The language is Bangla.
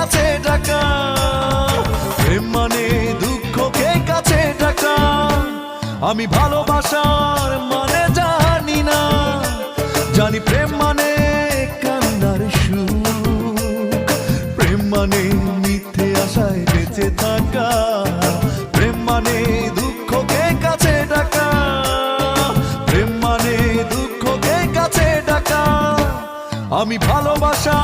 কাছে ডাকা। প্রেম মানে দুঃখকে কাছে ডাকা। আমি ভালোবাসার মানে জানি না, জানি প্রেম মানে কান্নার সুখ। প্রেম মানে মিথ্যে আশায় বেঁচে থাকা। প্রেম মানে দুঃখকে কাছে ডাকা। প্রেম মানে দুঃখকে কাছে ডাকা। আমি ভালোবাসা